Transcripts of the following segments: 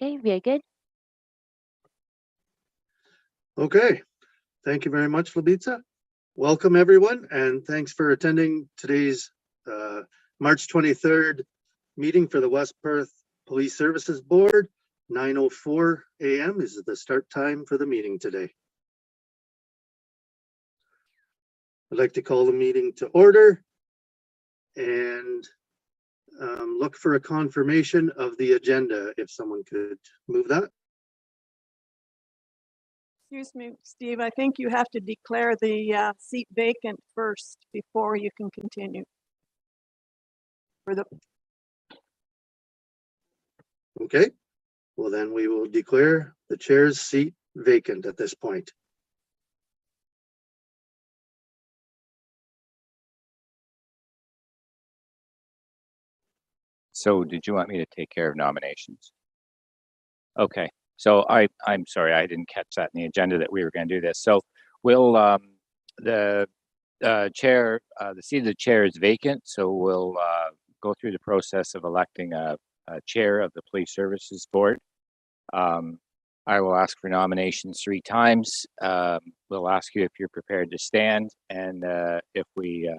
Okay, very good. Okay, thank you very much, Labitza. Welcome, everyone, and thanks for attending today's March 23rd meeting for the West Perth Police Services Board. 9:04 a.m. is the start time for the meeting today. I'd like to call the meeting to order and look for a confirmation of the agenda, if someone could move that. Excuse me, Steve, I think you have to declare the seat vacant first before you can continue. Okay, well then we will declare the chair's seat vacant at this point. So did you want me to take care of nominations? Okay, so I'm sorry, I didn't catch that in the agenda that we were going to do this. So we'll, the chair, the seat of the chair is vacant. So we'll go through the process of electing a chair of the Police Services Board. I will ask for nominations 3 times. We'll ask you if you're prepared to stand, and if we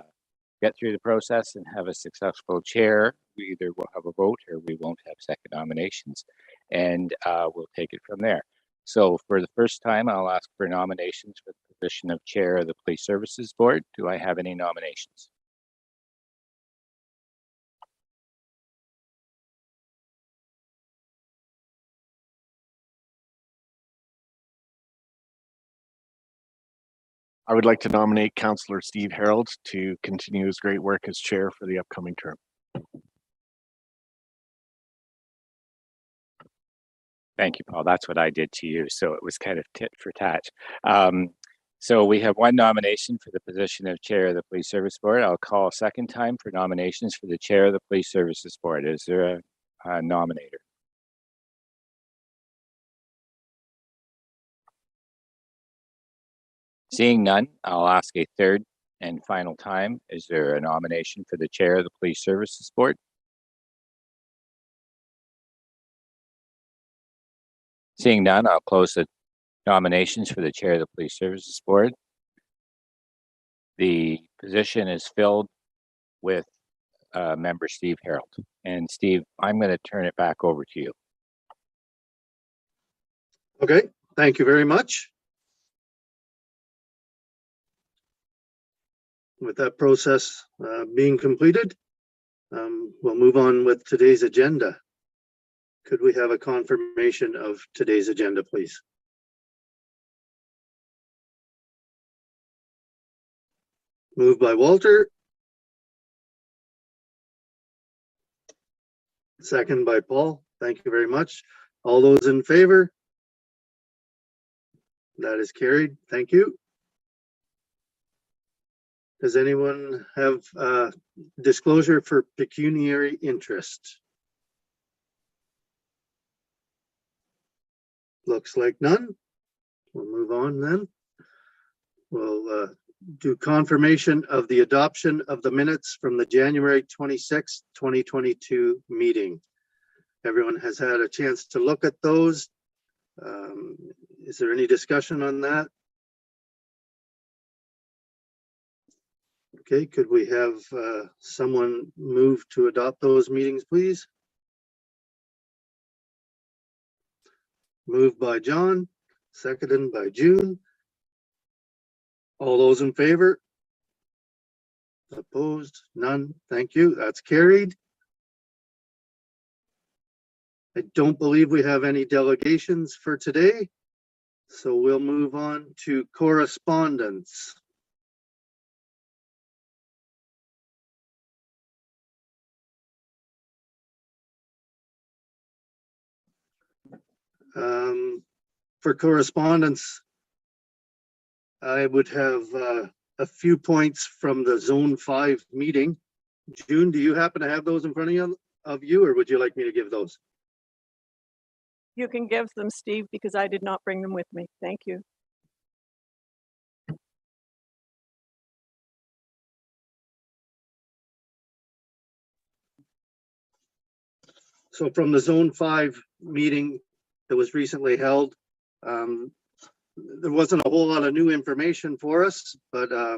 get through the process and have a successful chair, we either will have a vote or we won't have second nominations, and we'll take it from there. So for the first time, I'll ask for nominations for the position of chair of the Police Services Board. Do I have any nominations? I would like to nominate Councillor Steve Harold to continue his great work as chair for the upcoming term. Thank you, Paul. That's what I did to you. So it was kind of tit for tat. So we have 1 nomination for the position of chair of the Police Service Board. I'll call a second time for nominations for the chair of the Police Services Board. Is there a nominator? Seeing none, I'll ask a third and final time. Is there a nomination for the chair of the Police Services Board? Seeing none, I'll close the nominations for the chair of the Police Services Board. The position is filled with member Steve Harold. And Steve, I'm going to turn it back over to you. Okay, thank you very much. With that process being completed, we'll move on with today's agenda. Could we have a confirmation of today's agenda, please? Moved by Walter. Second by Paul. Thank you very much. All those in favor? That is carried. Thank you. Does anyone have disclosure for pecuniary interest? Looks like none. We'll move on then. We'll do confirmation of the adoption of the minutes from the January 26th, 2022 meeting. Everyone has had a chance to look at those. Is there any discussion on that? Okay, could we have someone move to adopt those meetings, please? Moved by John, seconded by June. All those in favor? Opposed? None. Thank you. That's carried. I don't believe we have any delegations for today, so we'll move on to correspondence. For correspondence, I would have a few points from the Zone 5 meeting. June, do you happen to have those in front of you, or would you like me to give those? You can give them, Steve, because I did not bring them with me. Thank you. So from the Zone 5 meeting that was recently held, there wasn't a whole lot of new information for us, but a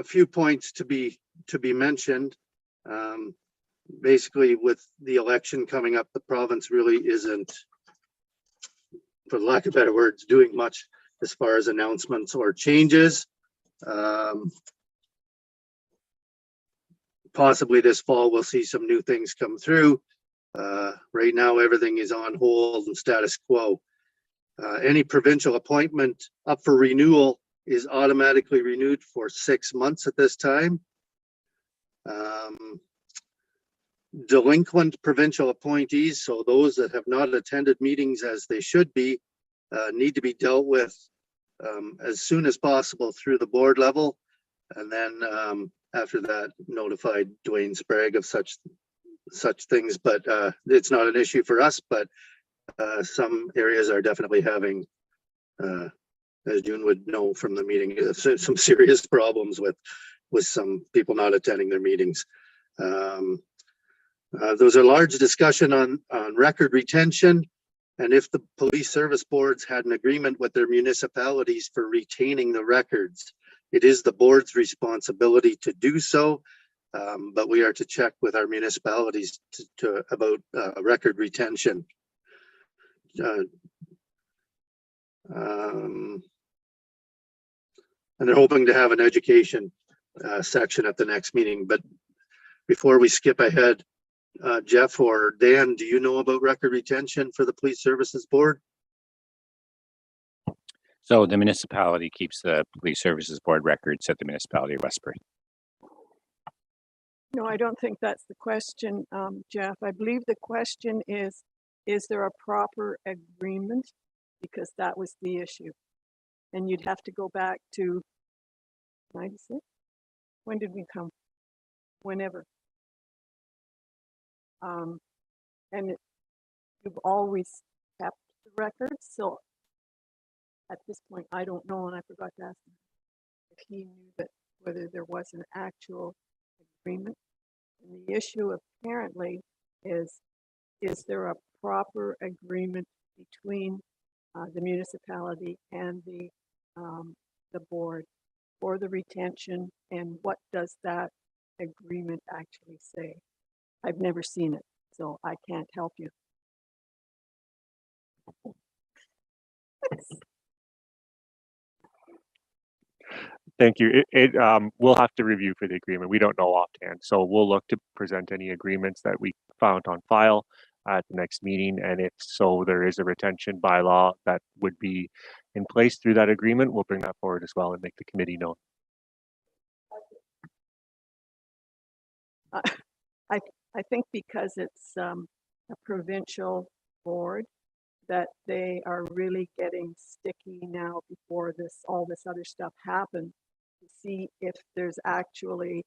few points to be mentioned. Basically, with the election coming up, the province really isn't, for lack of better words, doing much as far as announcements or changes. Possibly this fall, we'll see some new things come through. Right now, everything is on hold and status quo. Any provincial appointment up for renewal is automatically renewed for 6 months at this time. Delinquent provincial appointees, so those that have not attended meetings as they should be, need to be dealt with as soon as possible through the board level. And then after that, notified Dwayne Sprague of such things, but it's not an issue for us, but some areas are definitely having, as June would know from the meeting, some serious problems with some people not attending their meetings. There was a large discussion on record retention, and if the police service boards had an agreement with their municipalities for retaining the records. It is the board's responsibility to do so, but we are to check with our municipalities about record retention. And they're hoping to have an education section at the next meeting. But before we skip ahead, Jeff or Dan, do you know about record retention for the Police Services Board? So the municipality keeps the Police Services Board records at the municipality of Westbury. No, I don't think that's the question, Jeff. I believe the question is there a proper agreement? Because that was the issue. And you'd have to go back to 96? When did we come? Whenever. And you've always kept the records. So at this point, I don't know, and I forgot to ask him if he knew that whether there was an actual agreement. And the issue apparently is there a proper agreement between the municipality and the board for the retention, and what does that agreement actually say? I've never seen it, so I can't help you. Thank you. We'll have to review for the agreement. We don't know offhand, so we'll look to present any agreements that we found on file at the next meeting. And if so, there is a retention bylaw that would be in place through that agreement. We'll bring that forward as well and make the committee know. I think because it's a provincial board that they are really getting sticky now before all this other stuff happens to see if there's actually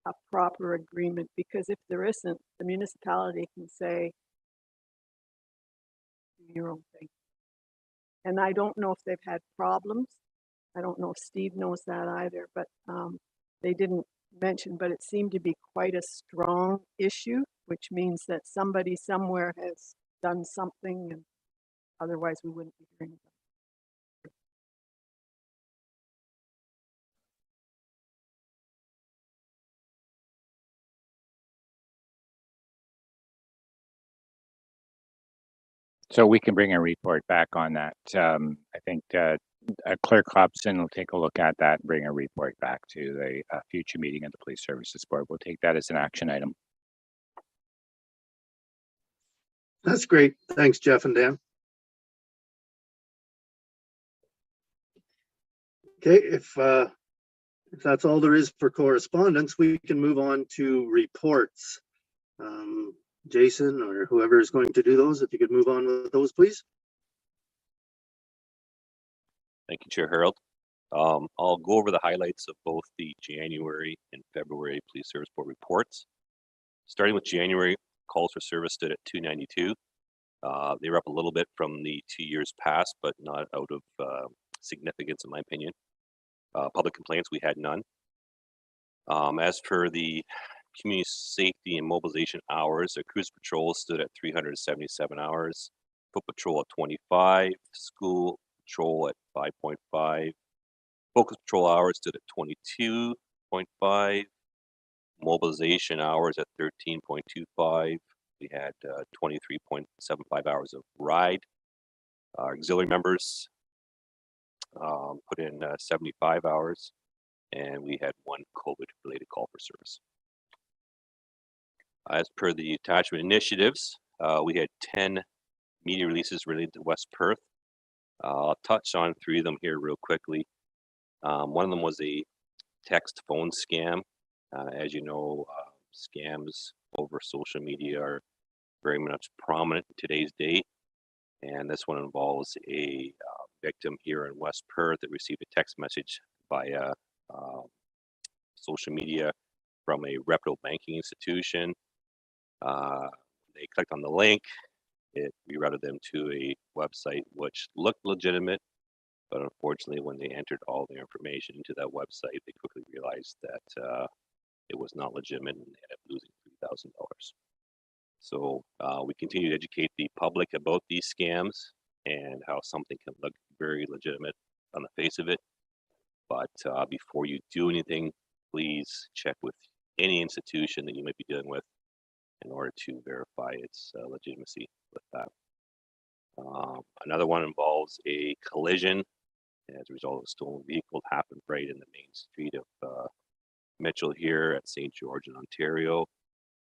a proper agreement, because if there isn't, the municipality can say, do your own thing. And I don't know if they've had problems. I don't know if Steve knows that either, but they didn't mention, but it seemed to be quite a strong issue, which means that somebody somewhere has done something, and otherwise we wouldn't be hearing about it. So we can bring a report back on that. I think Clerk Hobson will take a look at that and bring a report back to the future meeting of the Police Services Board. We'll take that as an action item. That's great. Thanks, Jeff and Dan. Okay, if that's all there is for correspondence, we can move on to reports. Jason or whoever is going to do those, if you could move on with those, please. Thank you, Chair Harold. I'll go over the highlights of both the January and February Police Service Board reports. Starting with January, calls for service stood at 292. They were up a little bit from the 2 years past, but not out of significance in my opinion. Public complaints, we had none. As for the community safety and mobilization hours, our cruise patrol stood at 377 hours, foot patrol at 25, school patrol at 5.5, focus patrol hours stood at 22.5, mobilization hours at 13.25. We had 23.75 hours of ride. Our auxiliary members put in 75 hours, and we had one COVID-related call for service. As per the attachment initiatives, we had 10 media releases related to West Perth. I'll touch on 3 of them here real quickly. One of them was a text phone scam. As you know, scams over social media are very much prominent in today's day. And this one involves a victim here in West Perth that received a text message via social media from a reputable banking institution. They clicked on the link. It rerouted them to a website which looked legitimate, but unfortunately, when they entered all their information into that website, they quickly realized that it was not legitimate, and they ended up losing $3,000. So we continue to educate the public about these scams and how something can look very legitimate on the face of it. But before you do anything, please check with any institution that you might be dealing with in order to verify its legitimacy with that. Another one involves a collision as a result of a stolen vehicle that happened right in the main street of Mitchell here at St. George in Ontario.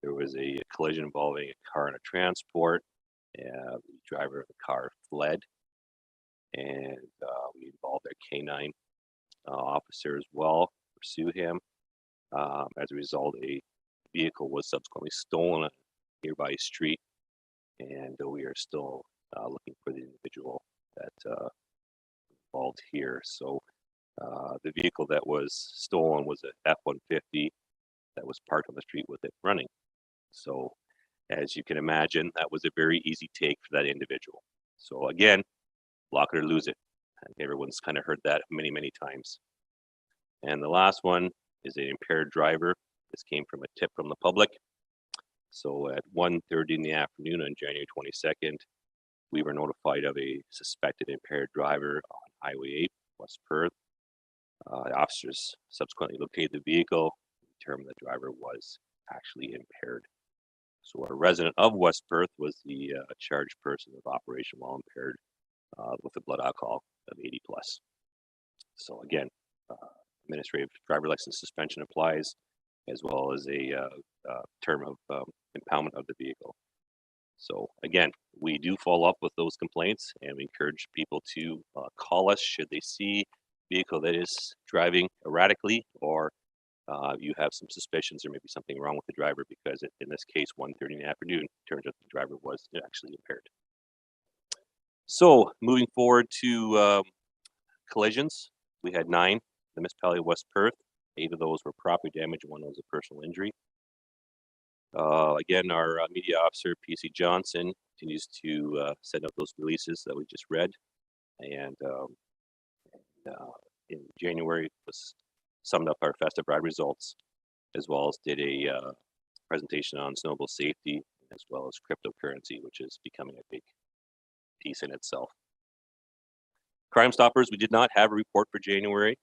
There was a collision involving a car and a transport. The driver of the car fled, and we involved our K9 officer as well, pursue him. As a result, a vehicle was subsequently stolen on a nearby street, and we are still looking for the individual that involved here. So the vehicle that was stolen was a F-150 that was parked on the street with it running. So as you can imagine, that was a very easy take for that individual. So again, lock it or lose it. And everyone's kind of heard that many, many times. And the last one is an impaired driver. This came from a tip from the public. So at 1:30 in the afternoon on January 22nd, we were notified of a suspected impaired driver on Highway 8, West Perth. The officers subsequently located the vehicle and determined the driver was actually impaired. So a resident of West Perth was the charged person of operation while impaired with a blood alcohol of 80 plus. So again, administrative driver license suspension applies, as well as a term of impoundment of the vehicle. So again, we do follow up with those complaints, and we encourage people to call us should they see a vehicle that is driving erratically, or you have some suspicions there may be something wrong with the driver, because in this case, 1:30 in the afternoon, turns out the driver was actually impaired. So moving forward to collisions, we had 9 in the municipality of West Perth. 8 of those were property damage, 1 was a personal injury. Again, our media officer, PC Johnson, continues to send out those releases that we just read. And in January was summed up our festive ride results, as well as did a presentation on snowmobile safety, as well as cryptocurrency, which is becoming a big piece in itself. Crime Stoppers, we did not have a report for January.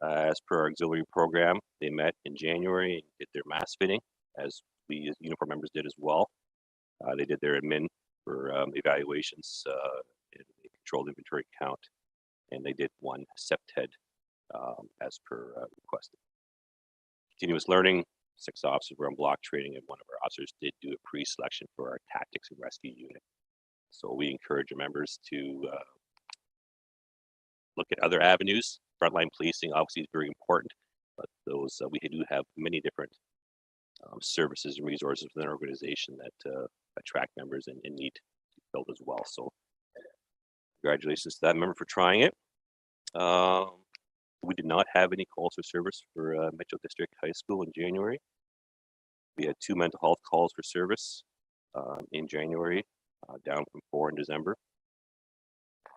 As per our auxiliary program, they met in January and did their mass fitting, as we as uniform members did as well. They did their admin for evaluations and a controlled inventory count, and they did 1 SEPTED as per requested. Continuous learning, 6 officers were on block training, and 1 of our officers did do a pre-selection for our tactics and rescue unit. So we encourage our members to look at other avenues. Frontline policing obviously is very important, but those we do have many different services and resources within our organization that attract members and need to build as well. So congratulations to that member for trying it. We did not have any calls for service for Mitchell District High School in January. We had 2 mental health calls for service in January, down from 4 in December.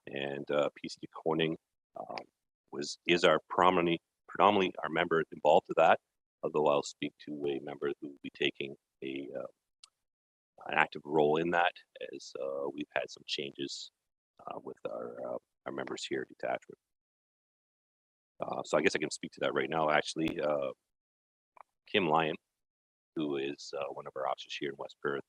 And PCD Corning is our predominantly our member involved to that. although I'll speak to a member who will be taking an active role in that, as we've had some changes with our members here at Detachment. So I guess I can speak to that right now. Actually, Kim Lyon, who is one of our officers here in West Perth,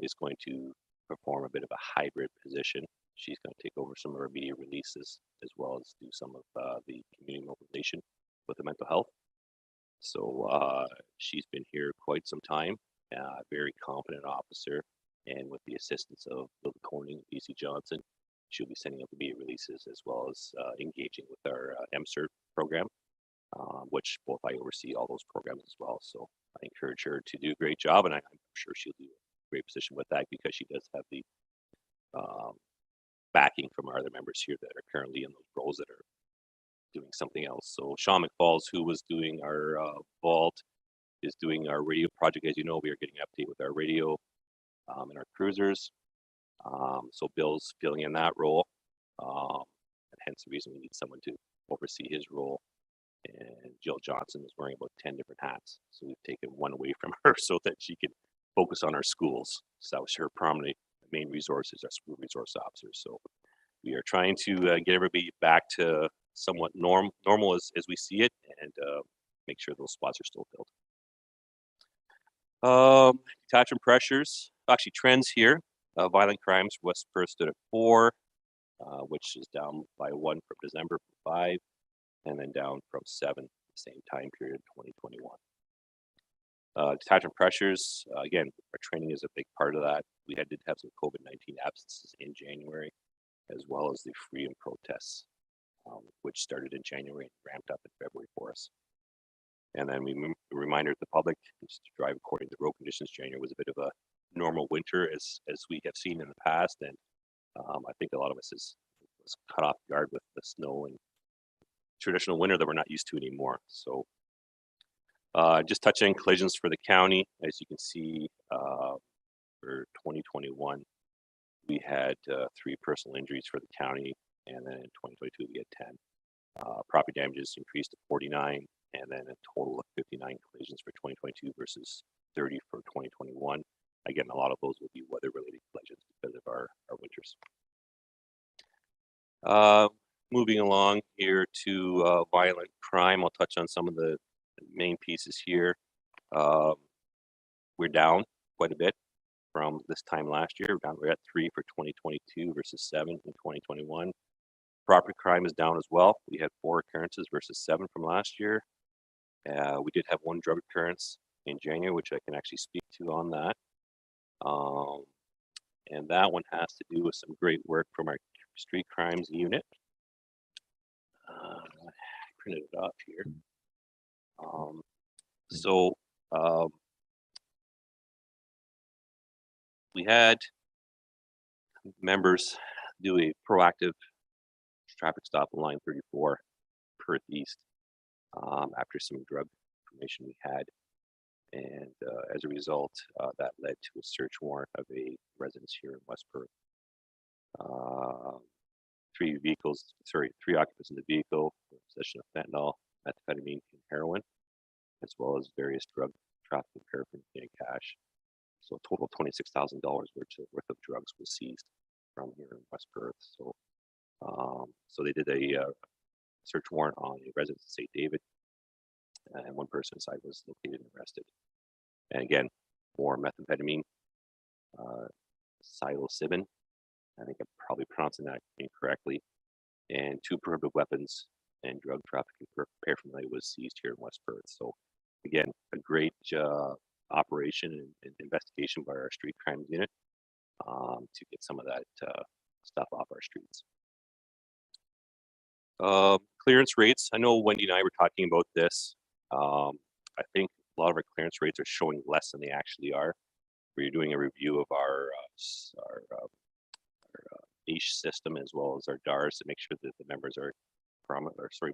is going to perform a bit of a hybrid position. She's going to take over some of our media releases, as well as do some of the community mobilization with the mental health. So she's been here quite some time, very competent officer, and with the assistance of Bill Corning and DC Johnson, she'll be sending out the media releases, as well as engaging with our MCERT program, which both I oversee all those programs as well. So I encourage her to do a great job, and I'm sure she'll do a great position with that, because she does have the backing from our other members here that are currently in those roles that are doing something else. So Sean McFalls, who was doing our vault, is doing our radio project. As you know, we are getting an update with our radio and our cruisers. So Bill's filling in that role, and hence the reason we need someone to oversee his role. And Jill Johnson is wearing about 10 different hats. So we've taken one away from her so that she can focus on our schools. So that was her prominent main resource, is our school resource officers. So we are trying to get everybody back to somewhat normal as we see it, and make sure those spots are still filled. Detachment pressures, actually trends here. Violent crimes, West Perth stood at 4, which is down by 1 from December from 5, and then down from 7 the same time period, 2021. Detachment pressures, again, our training is a big part of that. We did have some COVID-19 absences in January, as well as the freedom protests, which started in January and ramped up in February for us. And then a reminder to the public, just to drive according to road conditions. January was a bit of a normal winter, as we have seen in the past, and I think a lot of us was caught off guard with the snow and traditional winter that we're not used to anymore. So just touching on collisions for the county, as you can see, for 2021, we had 3 personal injuries for the county, and then in 2022 we had 10. Property damages increased to 49, and then a total of 59 collisions for 2022 versus 30 for 2021. Again, a lot of those will be weather-related collisions because of our winters. Moving along here to violent crime, I'll touch on some of the main pieces here. We're down quite a bit from this time last year. We're at 3 for 2022 versus 7 in 2021. Property crime is down as well. We had 4 occurrences versus 7 from last year. We did have 1 drug occurrence in January, which I can actually speak to on that. And that one has to do with some great work from our street crimes unit. I printed it off here. We had members do a proactive traffic stop on line 34 Perth East after some drug information we had. And as a result, that led to a search warrant of a residence here in West Perth. 3 occupants in the vehicle, possession of fentanyl, methamphetamine, and heroin, as well as various drug trafficking paraphernalia and cash. So a total of $26,000 worth of drugs was seized from here in West Perth. So, so they did a search warrant on a residence in St. David, and 1 person inside was located and arrested. And again, more methamphetamine, psilocybin, I think I'm probably pronouncing that incorrectly, and 2 prohibited weapons and drug trafficking paraphernalia was seized here in West Perth. So again, a great operation and investigation by our street crimes unit to get some of that stuff off our streets. Clearance rates. I know Wendy and I were talking about this. I think a lot of our clearance rates are showing less than they actually are. We're doing a review of our niche system, as well as our DARs, to make sure that the members are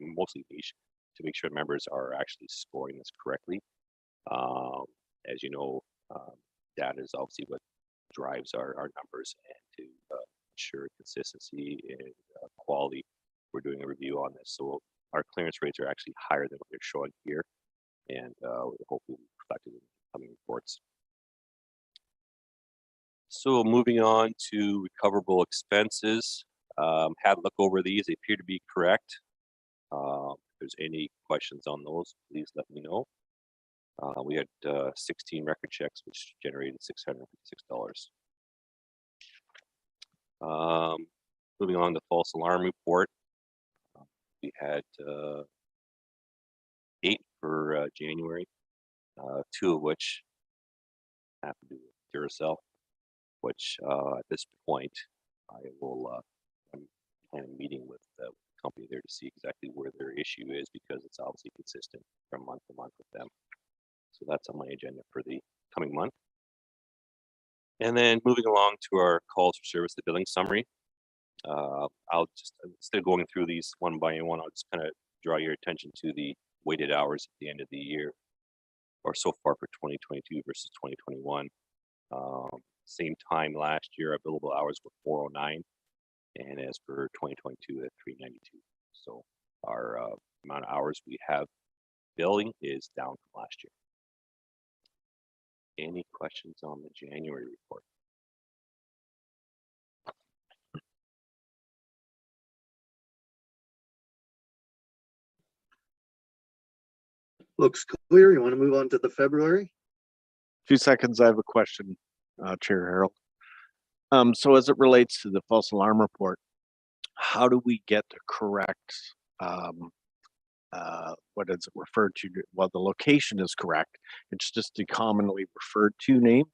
mostly niche, to make sure members are actually scoring this correctly. As you know, data is obviously what drives our numbers, and to ensure consistency and quality, we're doing a review on this. So our clearance rates are actually higher than what they're showing here. and hopefully reflected in coming reports. So moving on to recoverable expenses, had a look over these. They appear to be correct. If there's any questions on those, please let me know. We had 16 record checks, which generated $656. Moving on to false alarm report, we had 8 for January, 2 of which have to do with Duracell, which at this point I will I'm planning a meeting with the company there to see exactly where their issue is, because it's obviously consistent from month to month with them. So that's on my agenda for the coming month. And then moving along to our calls for service, the billing summary. I'll just, instead of going through these one by one, I'll just kind of draw your attention to the weighted hours at the end of the year, or so far for 2022 versus 2021. Same time last year, our billable hours were 409, and as for 2022 at 392. So our amount of hours we have billing is down from last year. Any questions on the January report? Looks clear. You want to move on to the February? 2 seconds. I have a question, Chair Harold. So as it relates to the false alarm report, how do we get the correct, what is it referred to? Well, the location is correct. It's just the commonly referred to name,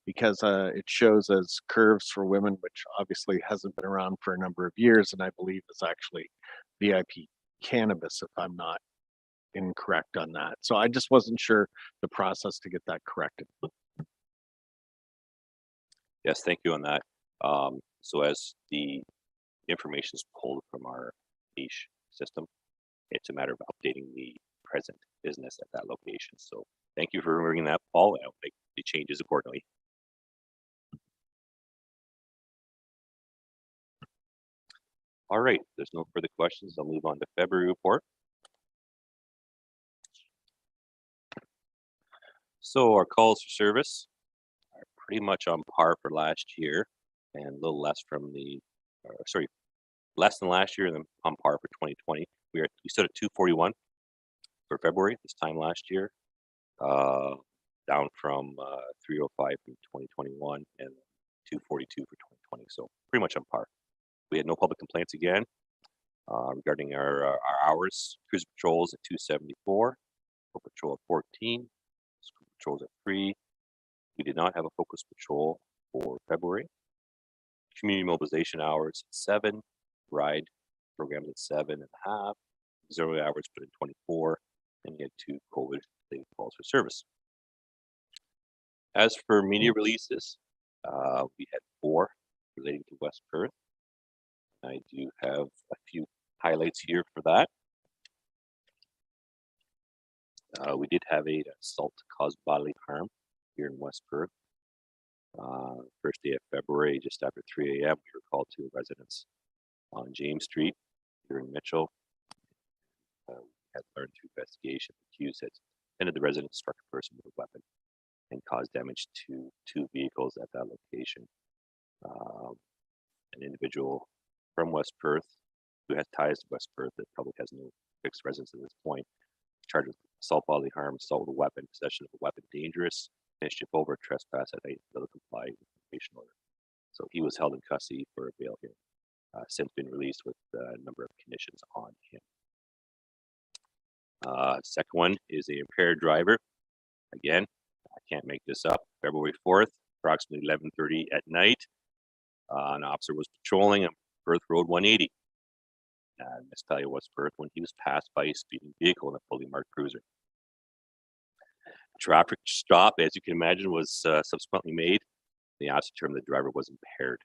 because it shows as Curves for Women, which obviously hasn't been around for a number of years, and I believe is actually VIP Cannabis, if I'm not incorrect on that. So I just wasn't sure the process to get that corrected. Yes, thank you on that. So as the information is pulled from our niche system, it's a matter of updating the present business at that location. So thank you for bringing that, Paul. I'll make the changes accordingly. All right, there's no further questions. I'll move on to February report. So our calls for service are pretty much on par for last year, and a little less from the, less than last year, and then on par for 2020. We stood at 241 for February this time last year, down from 305 from 2021 and 242 for 2020. So pretty much on par. We had no public complaints again. Regarding our hours, cruiser patrols at 274, patrol patrol at 14, school patrols at 3. We did not have a focus patrol for February. Community mobilization hours at 7, ride programs at 7.5, zero hours put in 24, and you had 2 COVID-related calls for service. As for media releases, we had 4 relating to West Perth. I do have a few highlights here for that. We did have an assault to cause bodily harm here in West Perth. First day of February, just after 3 a.m., we were called to a residence on James Street here in Mitchell. We had learned through investigation the accused had entered the residence, struck a person with a weapon, and caused damage to 2 vehicles at that location. An individual from West Perth who has ties to West Perth that probably has no fixed residence at this point, charged with assault bodily harm, assault with a weapon, possession of a weapon dangerous, mischief over, trespass at night, failure to comply with information order. So he was held in custody for a bail hearing. Since been released with a number of conditions on him. Second one is the impaired driver. Again, I can't make this up. February 4th, approximately 11:30 at night, an officer was patrolling on Perth Road 180. Municipality of West Perth when he was passed by a speeding vehicle in a fully marked cruiser. Traffic stop, as you can imagine, was subsequently made. The officer determined the driver was impaired.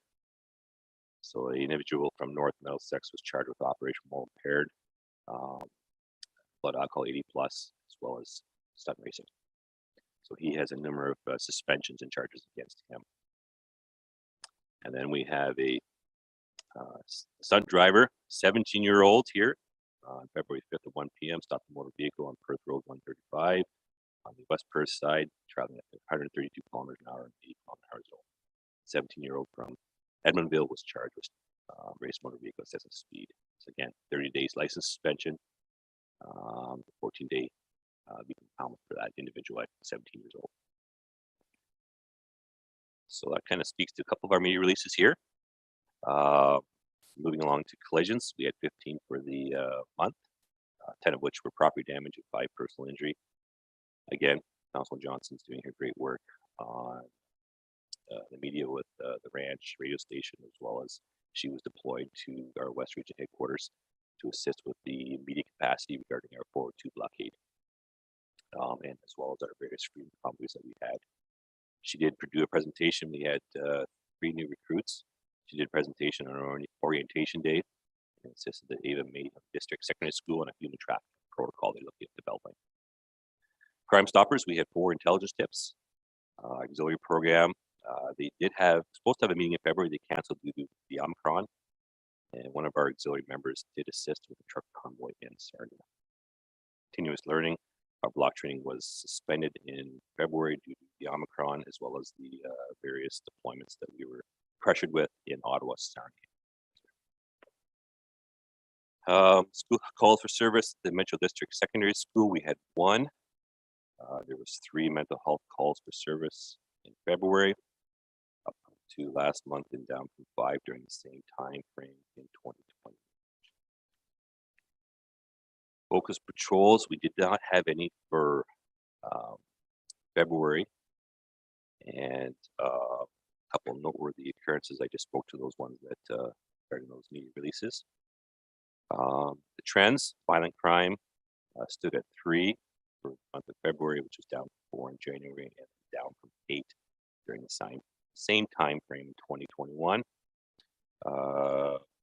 So the individual from North Middlesex was charged with operation while impaired, blood alcohol 80+, as well as stunt racing. So he has a number of suspensions and charges against him. And then we have a stunt driver, 17-year-old here, on February 5th at 1 p.m. stopped a motor vehicle on Perth Road 135. West Perth side, traveling at 132 kilometers an hour and 80 kilometers an hour zone. 17-year-old from Edmundville was charged with race motor vehicle excessive speed. So again, 30 days license suspension, 14-day impoundment for that individual at 17 years old. So that kind of speaks to a couple of our media releases here. Moving along to collisions, we had 15 for the month, 10 of which were property damage and 5 personal injury. Again, Councilman Johnson's doing her great work on the media with the ranch radio station, as well as she was deployed to our West Region headquarters to assist with the media capacity regarding our 402 blockade, and as well as our various freedom convoys that we had. She did do a presentation. We had 3 new recruits. She did a presentation on our orientation day and assisted the Ava May District Secondary School on a human traffic protocol they're looking at developing. Crime Stoppers, we had 4 intelligence tips. Auxiliary program, they supposed to have a meeting in February. They canceled due to the Omicron. And one of our auxiliary members did assist with the truck convoy in Sarnia. Continuous learning, our block training was suspended in February due to the Omicron, as well as the various deployments that we were pressured with in Ottawa, Sarnia. School calls for service, the Metro District Secondary School, we had 1. There was 3 mental health calls for service in February, up to last month and down from 5 during the same time frame in 2020. Focus patrols, we did not have any for February, and a couple of noteworthy occurrences. I just spoke to those ones that regarding those media releases. The trends, violent crime stood at 3 for the month of February, which was down from 4 in January and down from 8 during the same time frame in 2021.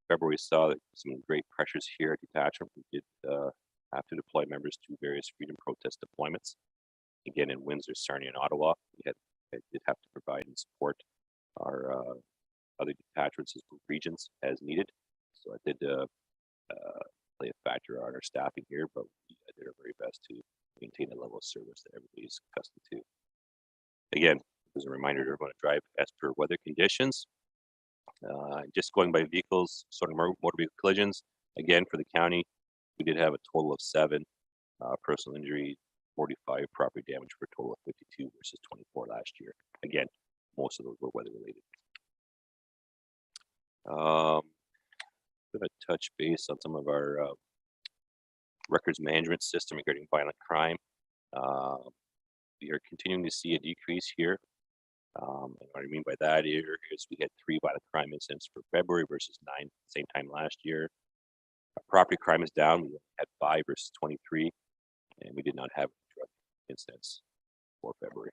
February saw some great pressures here at Detachment. We did have to deploy members to various freedom protest deployments. Again, in Windsor, Sarnia, and Ottawa, we did have to provide and support our other detachments as regions as needed. So I did play a factor on our staffing here, but we did our very best to maintain the level of service that everybody's accustomed to. Again, as a reminder to everyone to drive as per weather conditions. Just going by vehicles, sort of motor vehicle collisions. Again, for the county, we did have a total of 7 personal injury, 45 property damage for a total of 52 versus 24 last year. Again, most of those were weather related. I'm going to touch base on some of our records management system regarding violent crime. We are continuing to see a decrease here. And what I mean by that here is we had 3 violent crime incidents for February versus 9 same time last year. Our property crime is down. We had 5 versus 23, and we did not have drug incidents for February.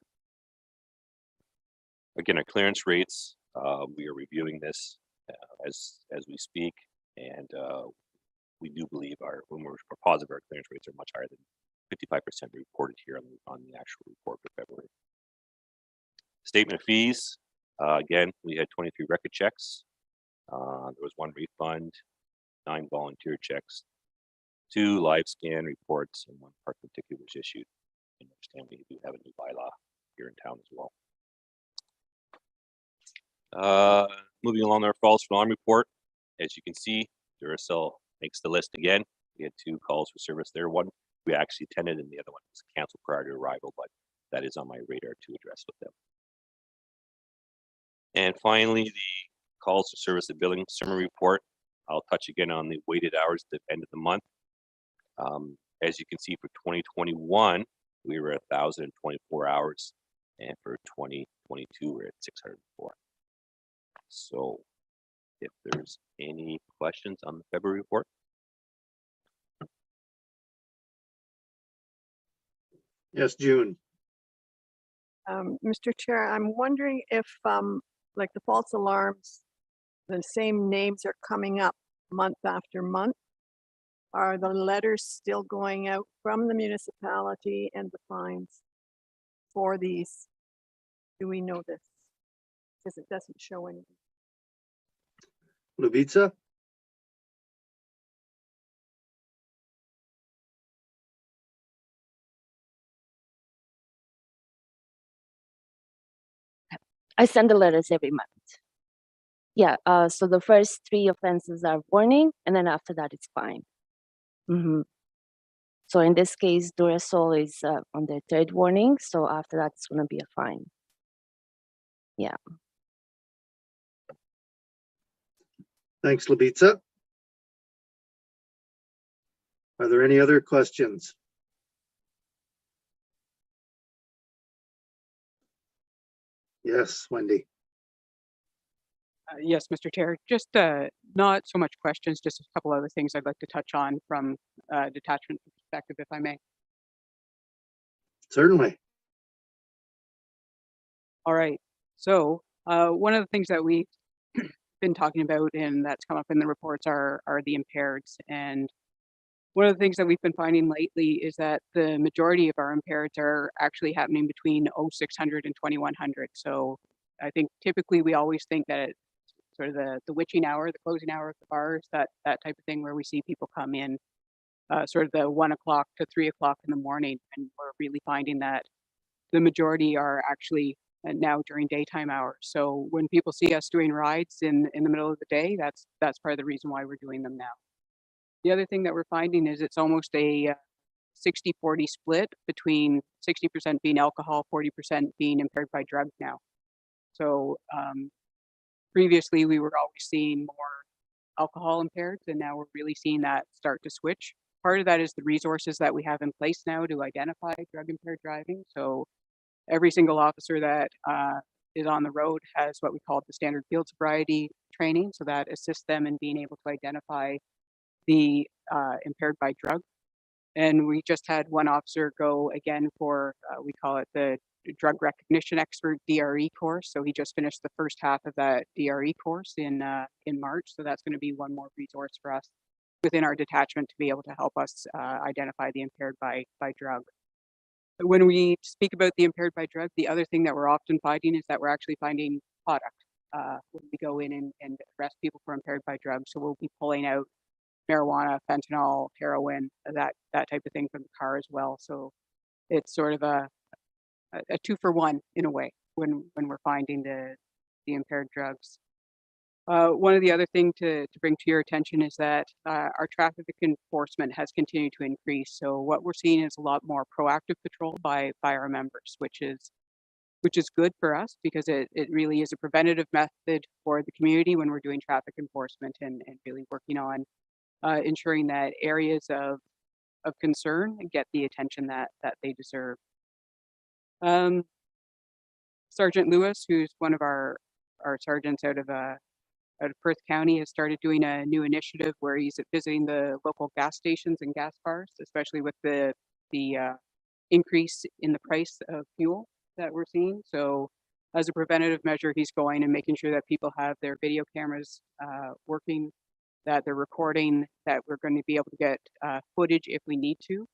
Again, our clearance rates, we are reviewing this as we speak, and we do believe when we're positive, our clearance rates are much higher than 55% reported here on the actual report for February. Statement of fees, again, we had 23 record checks. There was 1 refund, 9 volunteer checks, 2 live scan reports, and 1 parking ticket was issued. And understand we do have a new bylaw here in town as well. Moving along our false alarm report, as you can see, Duracell makes the list again. We had 2 calls for service there. 1 we actually attended, and the other one was canceled prior to arrival, but that is on my radar to address with them. And finally, the calls to service the billing summary report. I'll touch again on the weighted hours at the end of the month. As you can see, for 2021, we were at 1,024 hours, and for 2022, we're at 604. So if there's any questions on the February report. Yes, June. Mr. Chair, I'm wondering if, like the false alarms, the same names are coming up month after month. Are the letters still going out from the municipality and the fines for these? Do we know this? Because it doesn't show anything. Lubitsa? I send the letters every month. Yeah, so the first 3 offenses are warning, and then after that, it's fine. So in this case, Durasol is on the 3rd warning, so after that, it's gonna be a fine. Yeah. Thanks, Labitza. Are there any other questions? Yes, Wendy. Yes, Mr. Chair, just not so much questions, just a couple other things I'd like to touch on from a detachment perspective, if I may. Certainly. All right. So one of the things that we've been talking about and that's come up in the reports are the impaireds. And one of the things that we've been finding lately is that the majority of our impaireds are actually happening between 0600 and 2100. So I think typically we always think that it's sort of the witching hour, the closing hour of the bars, that type of thing where we see people come in sort of the 1 o'clock to 3 o'clock in the morning. And we're really finding that the majority are actually now during daytime hours. So when people see us doing rides in the middle of the day, that's part of the reason why we're doing them now. The other thing that we're finding is it's almost a 60-40 split between 60% being alcohol, 40% being impaired by drugs now. So previously we were always seeing more alcohol impaired, and now we're really seeing that start to switch. Part of that is the resources that we have in place now to identify drug impaired driving. So every single officer that is on the road has what we call the standard field sobriety training. So that assists them in being able to identify the impaired by drug. And we just had one officer go again for, we call it the drug recognition expert DRE course. So he just finished the first half of that DRE course in March. So that's going to be one more resource for us within our detachment to be able to help us identify the impaired by drug. When we speak about the impaired by drug, the other thing that we're often finding is that we're actually finding product when we go in and arrest people for impaired by drugs. So we'll be pulling out marijuana, fentanyl, heroin, that type of thing from the car as well. So it's sort of a 2-for-1 in a way when we're finding the impaired drugs. One of the other things to bring to your attention is that our traffic enforcement has continued to increase. So what we're seeing is a lot more proactive patrol by our members, which is good for us because it really is a preventative method for the community when we're doing traffic enforcement and really working on ensuring that areas of concern get the attention that they deserve. Sergeant Lewis, who's one of our sergeants out of Perth County, has started doing a new initiative where he's visiting the local gas stations and gas bars, especially with the increase in the price of fuel that we're seeing. So as a preventative measure, he's going and making sure that people have their video cameras working, that they're recording, that we're going to be able to get footage if we need to,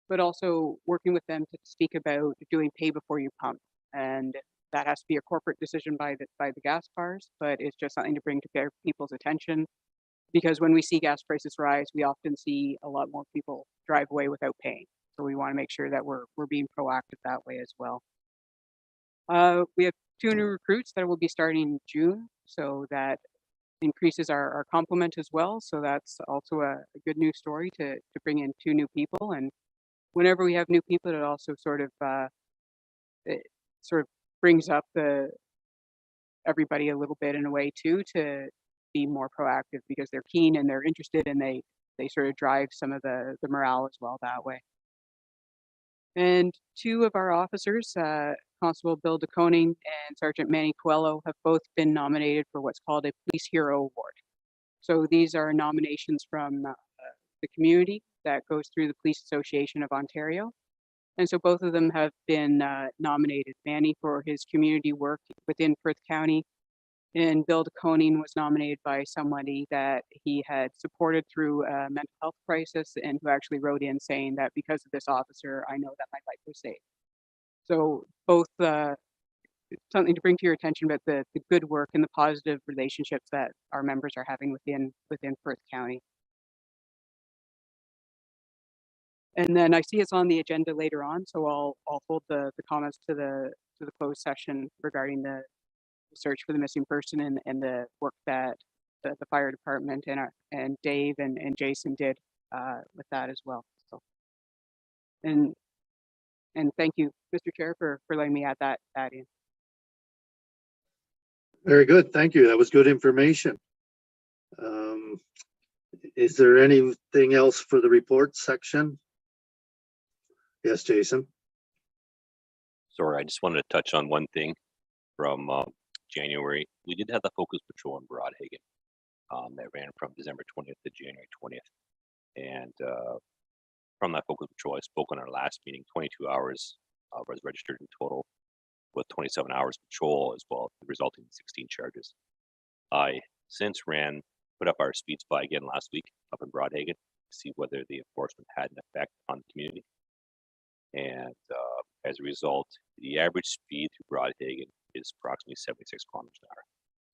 but also working with them to speak about doing pay before you pump. And that has to be a corporate decision by the gas bars, but it's just something to bring to people's attention, because when we see gas prices rise, we often see a lot more people drive away without paying. So we want to make sure that we're being proactive that way as well. We have 2 new recruits that will be starting in June, so that increases our complement as well. So that's also a good news story to bring in 2 new people. And whenever we have new people, it also sort of brings up everybody a little bit in a way too, to be more proactive because they're keen and they're interested, and they sort of drive some of the morale as well that way. And 2 of our officers, Constable Bill DeConing and Sergeant Manny Coelho, have both been nominated for what's called a Police Hero Award. So these are nominations from the community that goes through the Police Association of Ontario. And so both of them have been nominated. Manny for his community work within Perth County, and Bill DeConing was nominated by somebody that he had supported through a mental health crisis, and who actually wrote in saying that because of this officer, I know that my life was saved. So both something to bring to your attention about the good work and the positive relationships that our members are having within Perth County. And then I see it's on the agenda later on, so I'll hold the comments to the closed session regarding the search for the missing person and the work that the fire department and Dave and Jason did with that as well. So, and thank you, Mr. Chair, for letting me add that in. Very good. Thank you. That was good information. Is there anything else for the report section? Yes, Jason. Sorry, I just wanted to touch on one thing from January. We did have the focus patrol in Broadhagen that ran from December 20th to January 20th. And from that focus patrol, I spoke on our last meeting, 22 hours was registered in total, with 27 hours patrol as well, resulting in 16 charges. I since put up our speed spy again last week up in Broadhagen to see whether the enforcement had an effect on the community. And as a result, the average speed through Broadhagen is approximately 76 kilometers an hour.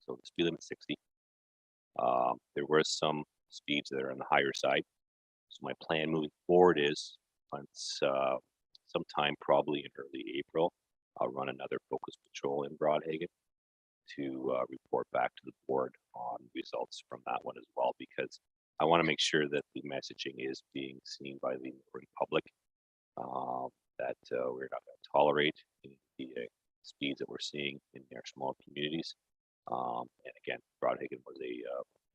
So the speed limit is 60. There were some speeds that are on the higher side. So my plan moving forward is once sometime probably in early April, I'll run another focus patrol in Broadhagen to report back to the board on results from that one as well, because I want to make sure that the messaging is being seen by the public, that we're not going to tolerate the speeds that we're seeing in our small communities. And again, Broadhagen was a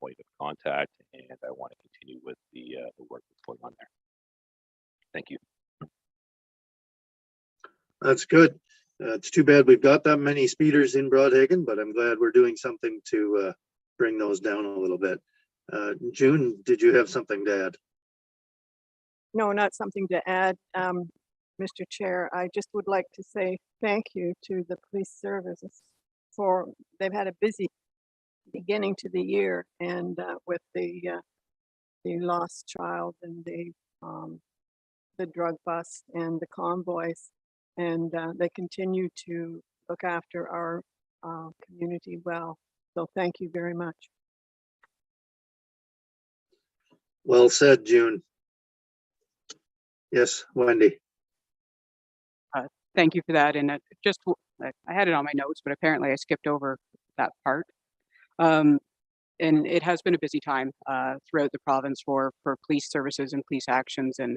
point of contact, and I want to continue with the work that's going on there. Thank you. That's good. It's too bad we've got that many speeders in Broadhagen, but I'm glad we're doing something to bring those down a little bit. June, did you have something to add? No, not something to add. Mr. Chair, I just would like to say thank you to the police services for, they've had a busy beginning to the year, and with the lost child and the drug bust and the convoys, and they continue to look after our community well. So thank you very much. Well said, June. Yes, Wendy. Thank you for that. And I had it on my notes, but apparently I skipped over that part. And it has been a busy time throughout the province for police services and police actions. And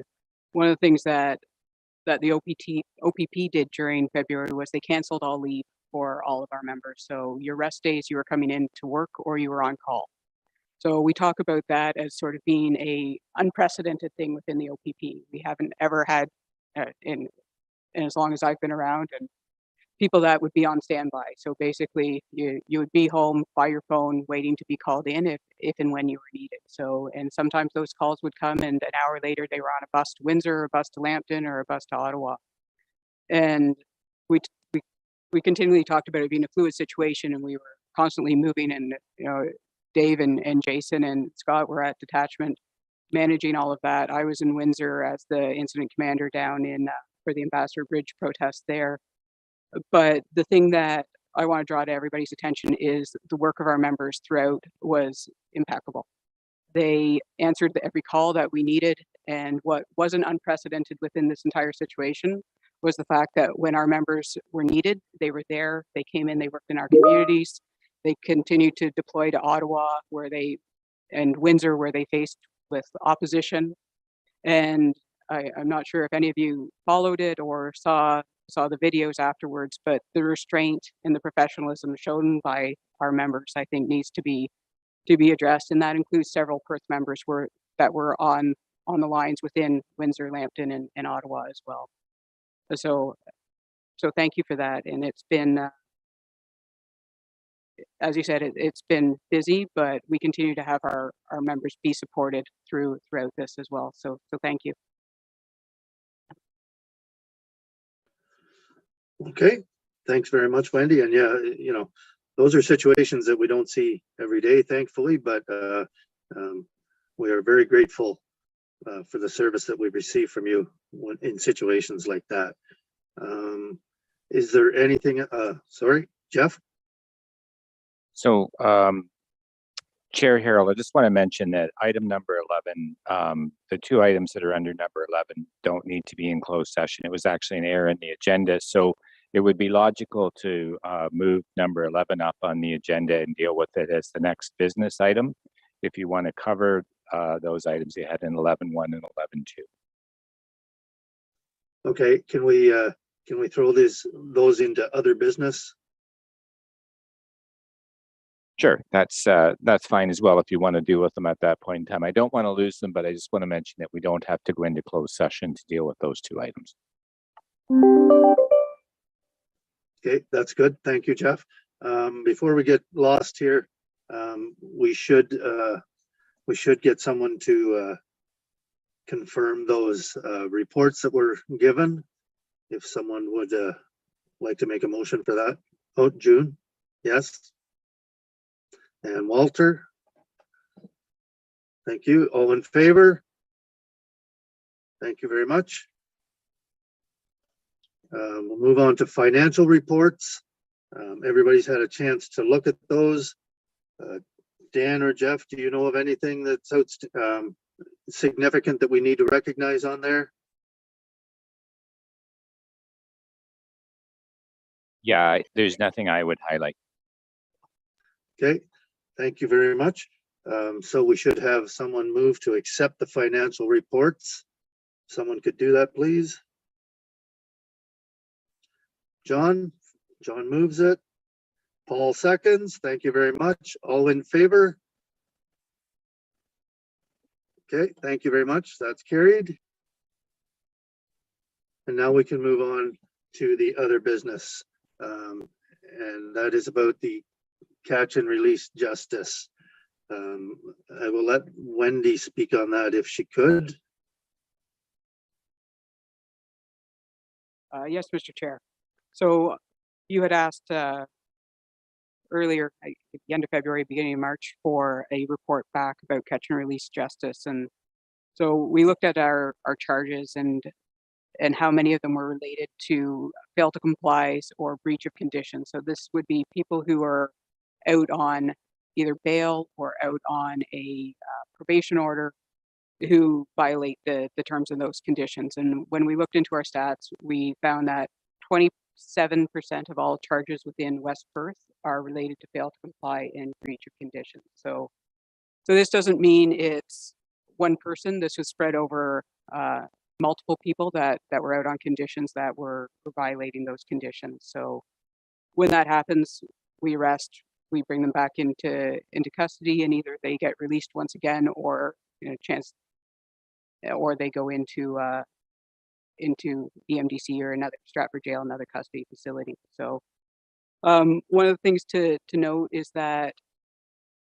one of the things that the OPP did during February was they canceled all leave for all of our members. So your rest days, you were coming in to work or you were on call. So we talk about that as sort of being a unprecedented thing within the OPP. We haven't ever had in as long as I've been around, and people that would be on standby. So basically you would be home by your phone waiting to be called in if and when you were needed. So, and sometimes those calls would come and an hour later they were on a bus to Windsor, a bus to Lambton, or a bus to Ottawa. And we continually talked about it being a fluid situation, and we were constantly moving, and you know, Dave and Jason and Scott were at Detachment managing all of that. I was in Windsor as the incident commander down in for the Ambassador Bridge protest there. But the thing that I want to draw to everybody's attention is the work of our members throughout was impeccable. They answered every call that we needed, and what wasn't unprecedented within this entire situation was the fact that when our members were needed, they were there, they came in, they worked in our communities, they continued to deploy to Ottawa and Windsor where they faced with opposition. And I'm not sure if any of you followed it or saw the videos afterwards, but the restraint and the professionalism shown by our members, I think, needs to be addressed, and that includes several Perth members that were on the lines within Windsor, Lambton, and Ottawa as well. So thank you for that. And it's been, as you said, it's been busy, but we continue to have our members be supported throughout this as well. So thank you. Okay, thanks very much, Wendy. And yeah, you know, those are situations that we don't see every day, thankfully, but we are very grateful for the service that we receive from you in situations like that. Is there anything, sorry, Jeff? So, Chair Harold, I just want to mention that item number 11, the two items that are under number 11 don't need to be in closed session. It was actually an error in the agenda. So it would be logical to move number 11 up on the agenda and deal with it as the next business item. If you want to cover those items you had in 11.1 and 11.2. Okay, can we throw those into other business? Sure, that's fine as well if you want to deal with them at that point in time. I don't want to lose them, but I just want to mention that we don't have to go into closed session to deal with those two items. Okay, that's good. Thank you, Jeff. Before we get lost here, we should get someone to confirm those reports that were given. If someone would like to make a motion for that. Oh, June, yes. And Walter. Thank you. All in favor? Thank you very much. We'll move on to financial reports. Everybody's had a chance to look at those. Dan or Jeff, do you know of anything that's significant that we need to recognize on there? Yeah, there's nothing I would highlight. Okay, thank you very much. So we should have someone move to accept the financial reports. Someone could do that, please. John moves it. Paul seconds. Thank you very much. All in favor? Okay, thank you very much. That's carried. And now we can move on to the other business. And that is about the catch and release justice. I will let Wendy speak on that if she could. Yes, Mr. Chair. So you had asked earlier at the end of February, beginning of March, for a report back about catch and release justice. And so we looked at our charges and how many of them were related to fail to comply or breach of conditions. So this would be people who are out on either bail or out on a probation order who violate the terms of those conditions. And when we looked into our stats, we found that 27% of all charges within West Perth are related to fail to comply and breach of conditions. So this doesn't mean it's one person. This was spread over multiple people that were out on conditions that were violating those conditions. So when that happens, we arrest, we bring them back into custody, and either they get released once again, or or they go into EMDC or another Stratford jail, another custody facility. So one of the things to note is that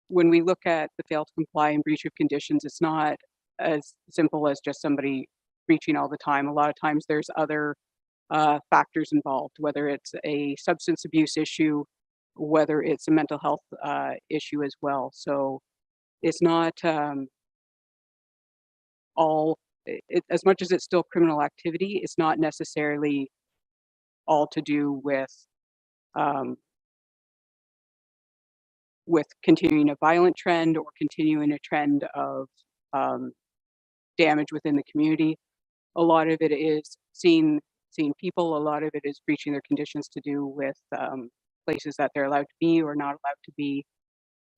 when we look at the fail to comply and breach of conditions, it's not as simple as just somebody breaching all the time. A lot of times there's other factors involved, whether it's a substance abuse issue, whether it's a mental health issue as well. So it's not as much as it's still criminal activity, it's not necessarily all to do with continuing a violent trend or continuing a trend of damage within the community. A lot of it is seeing people. A lot of it is breaching their conditions to do with places that they're allowed to be or not allowed to be,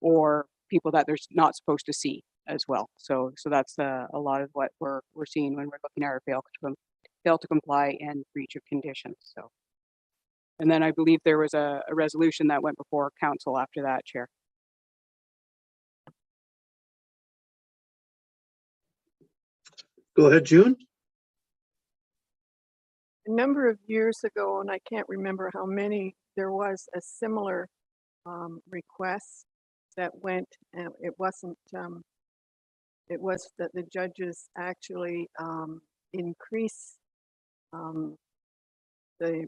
or people that they're not supposed to see as well. So that's a lot of what we're seeing when we're looking at our fail to comply and breach of conditions. So, and then I believe there was a resolution that went before council after that, Chair. Go ahead, June. A number of years ago, and I can't remember how many, there was a similar request that went, and it wasn't, it was that the judges actually increase the,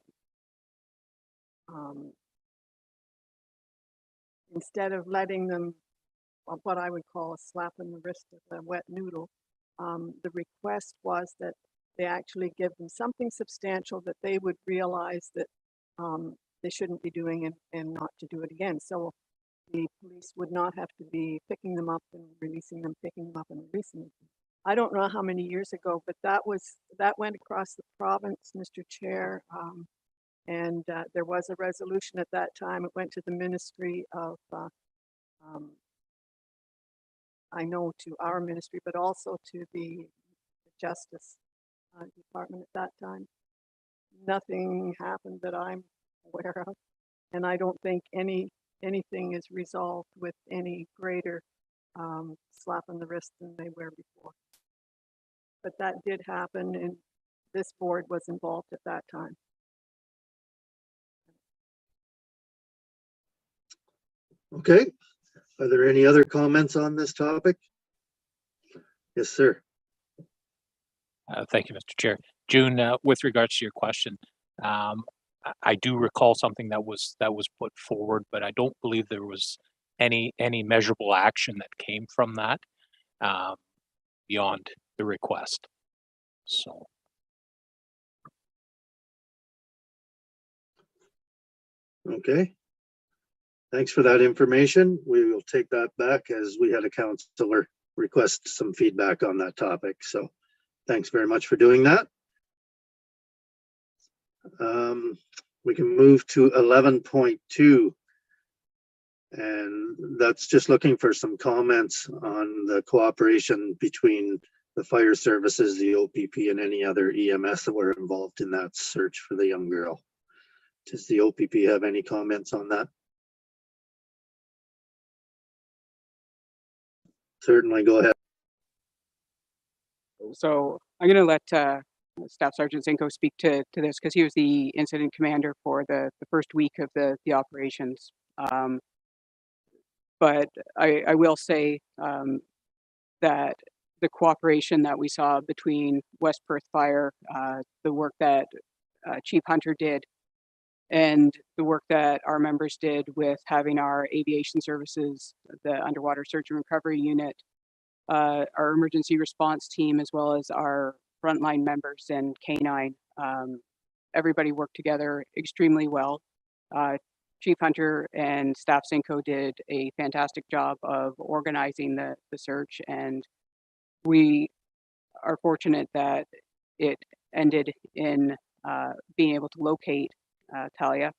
instead of letting them, what I would call a slap in the wrist of a wet noodle, the request was that they actually give them something substantial that they would realize that they shouldn't be doing and not to do it again. So the police would not have to be picking them up and releasing them, picking them up and releasing them. I don't know how many years ago, but that went across the province, Mr. Chair. And there was a resolution at that time. It went to the Ministry of, I know to our ministry, but also to the Justice Department at that time. Nothing happened that I'm aware of. And I don't think anything is resolved with any greater slap on the wrist than they were before. But that did happen, and this board was involved at that time. Okay. Are there any other comments on this topic? Yes, sir. Thank you, Mr. Chair. June, with regards to your question, I do recall something that was put forward, but I don't believe there was any measurable action that came from that beyond the request. So. Okay. Thanks for that information. We will take that back as we had a counselor request some feedback on that topic. So thanks very much for doing that. We can move to 11.2. And that's just looking for some comments on the cooperation between the fire services, the OPP, and any other EMS that were involved in that search for the young girl. Does the OPP have any comments on that? Certainly, go ahead. So I'm going to let Staff Sergeant Zinko speak to this because he was the incident commander for the first week of the operations. But I will say that the cooperation that we saw between West Perth Fire, the work that Chief Hunter did, and the work that our members did with having our aviation services, the underwater search and recovery unit, our emergency response team, as well as our frontline members and K9, everybody worked together extremely well. Chief Hunter and Staff Zinko did a fantastic job of organizing the search, and we are fortunate that it ended in being able to locate Talia,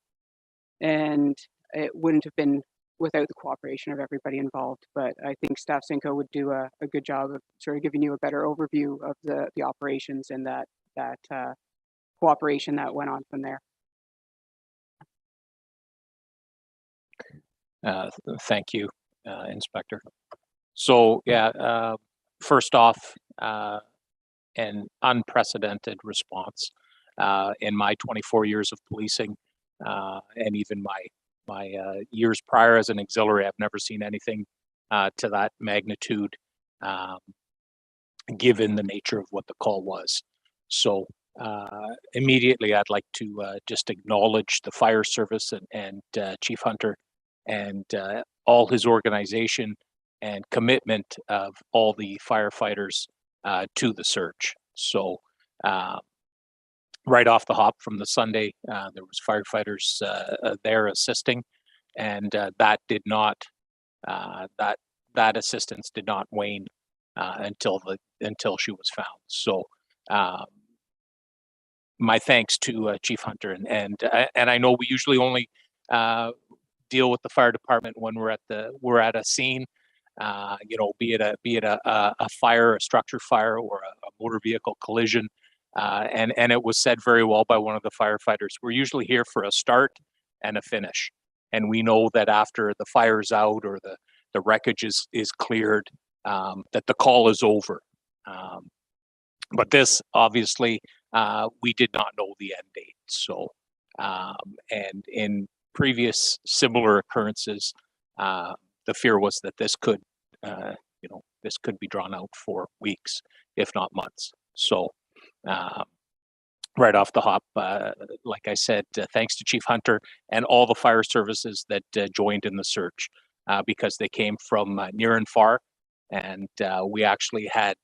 and it wouldn't have been without the cooperation of everybody involved. But I think Staff Zinko would do a good job of sort of giving you a better overview of the operations and that cooperation that went on from there. Thank you, Inspector. So yeah, first off, an unprecedented response in my 24 years of policing, and even my years prior as an auxiliary. I've never seen anything to that magnitude, given the nature of what the call was. So immediately, I'd like to just acknowledge the fire service and Chief Hunter and all his organization and commitment of all the firefighters to the search. So right off the hop from the Sunday, there was firefighters there assisting, and that did not that assistance did not wane until she was found. So my thanks to Chief Hunter, and I know we usually only deal with the fire department when we're at a scene, you know, be it a fire, a structure fire, or a motor vehicle collision. And it was said very well by one of the firefighters. We're usually here for a start and a finish, and we know that after the fire's out or the wreckage is cleared, that the call is over. But this, obviously, we did not know the end date. So, and in previous similar occurrences, the fear was that this could, you know, this could be drawn out for weeks, if not months. So, right off the hop, like I said, thanks to Chief Hunter and all the fire services that joined in the search, because they came from near and far, and we actually had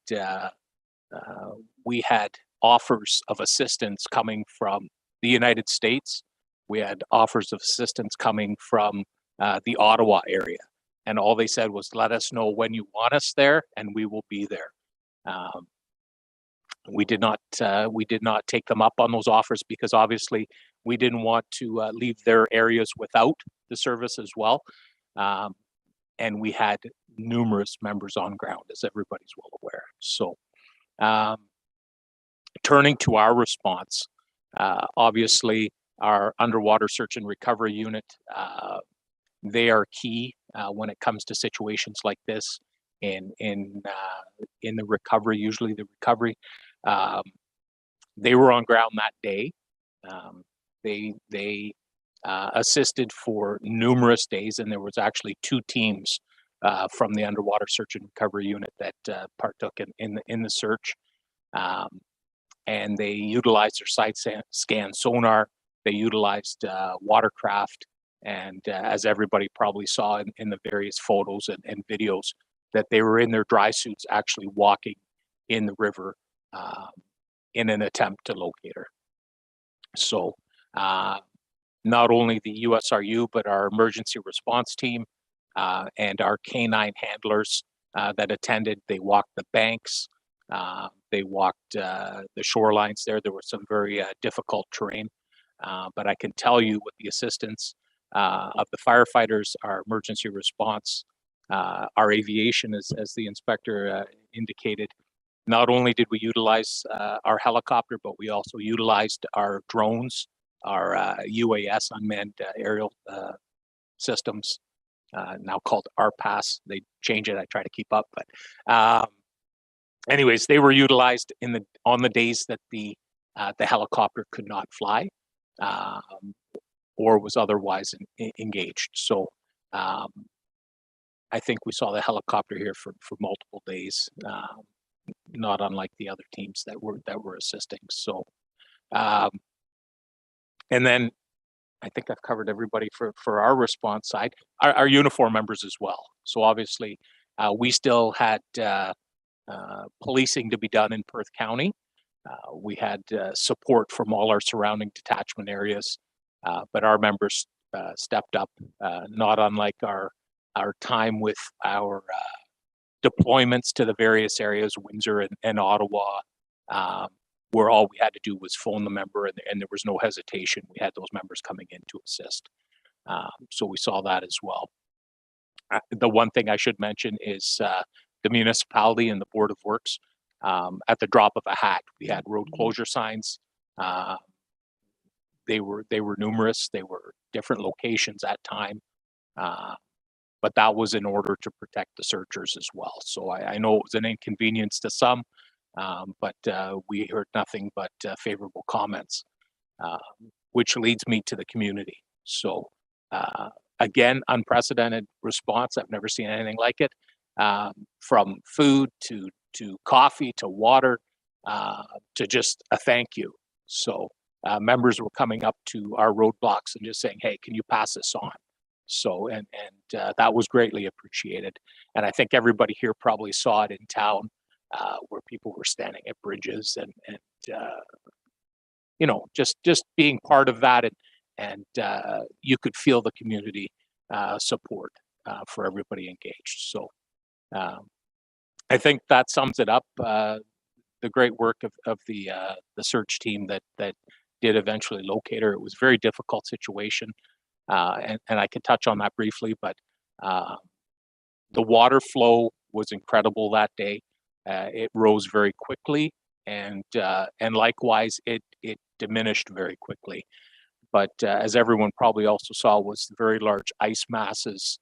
offers of assistance coming from the United States. We had offers of assistance coming from the Ottawa area, and all they said was, "Let us know when you want us there, and we will be there." We did not take them up on those offers because obviously we didn't want to leave their areas without the service as well. And we had numerous members on ground, as everybody's well aware. So turning to our response, obviously our underwater search and recovery unit, they are key when it comes to situations like this in the recovery, usually the recovery. They were on ground that day. They assisted for numerous days, and there was actually 2 teams from the underwater search and recovery unit that partook in the search. And they utilized their side scan sonar. They utilized watercraft, and as everybody probably saw in the various photos and videos, that they were in their dry suits actually walking in the river in an attempt to locate her. So not only the USRU, but our emergency response team and our canine handlers that attended, they walked the banks, they walked the shorelines there. There was some very difficult terrain, but I can tell you with the assistance of the firefighters, our emergency response, our aviation, as the inspector indicated, not only did we utilize our helicopter, but we also utilized our drones, our UAS, unmanned aerial systems, now called RPAS. They change it, I try to keep up, but anyways, they were utilized on the days that the helicopter could not fly or was otherwise engaged. So I think we saw the helicopter here for multiple days, not unlike the other teams that were assisting. So and then I think I've covered everybody for our response side. Our uniform members as well. So obviously we still had policing to be done in Perth County. We had support from all our surrounding detachment areas, but our members stepped up, not unlike our time with our deployments to the various areas, Windsor and Ottawa, where all we had to do was phone the member, and there was no hesitation. We had those members coming in to assist. So we saw that as well. The one thing I should mention is the municipality and the Board of Works, at the drop of a hat, we had road closure signs. They were numerous. They were different locations at time, but that was in order to protect the searchers as well. So I know it was an inconvenience to some, but we heard nothing but favorable comments, which leads me to the community. So again, unprecedented response. I've never seen anything like it, from food to coffee to water to just a thank you. So members were coming up to our roadblocks and just saying, "Hey, can you pass this on?" So and that was greatly appreciated. And I think everybody here probably saw it in town, where people were standing at bridges and you know, just being part of that, and you could feel the community support for everybody engaged. So I think that sums it up. The great work of the search team that did eventually locate her. It was a very difficult situation, and I can touch on that briefly. But the water flow was incredible that day. It rose very quickly, and likewise it diminished very quickly. But as everyone probably also saw, was very large ice masses,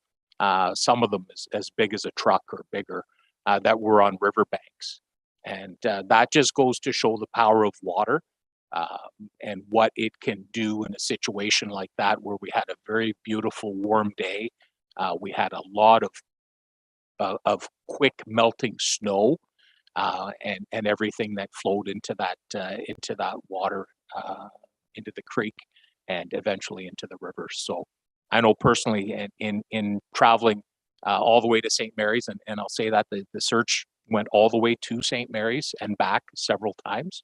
some of them as big as a truck or bigger, that were on riverbanks. And that just goes to show the power of water and what it can do in a situation like that, where we had a very beautiful warm day. We had a lot of quick melting snow and everything that flowed into that water, into the creek, and eventually into the river. So I know personally in traveling all the way to St. Mary's, and I'll say that the search went all the way to St. Mary's and back several times.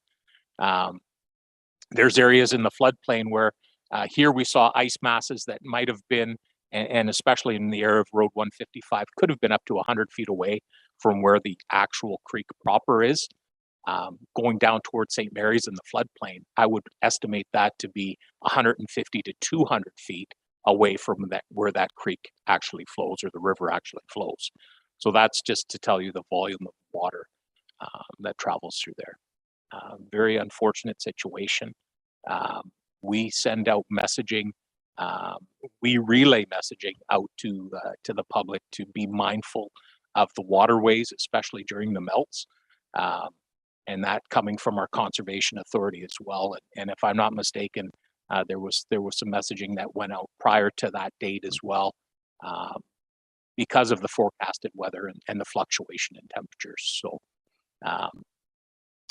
There's areas in the floodplain where here we saw ice masses that might have been, and especially in the area of Road 155, could have been up to 100 feet away from where the actual creek proper is. going down towards St. Mary's in the floodplain, I would estimate that to be 150 to 200 feet away from that where that creek actually flows or the river actually flows. So that's just to tell you the volume of water that travels through there. Very unfortunate situation. We send out messaging. We relay messaging out to the public to be mindful of the waterways, especially during the melts. And that coming from our conservation authority as well. And if I'm not mistaken, there was some messaging that went out prior to that date as well, because of the forecasted weather and the fluctuation in temperatures. So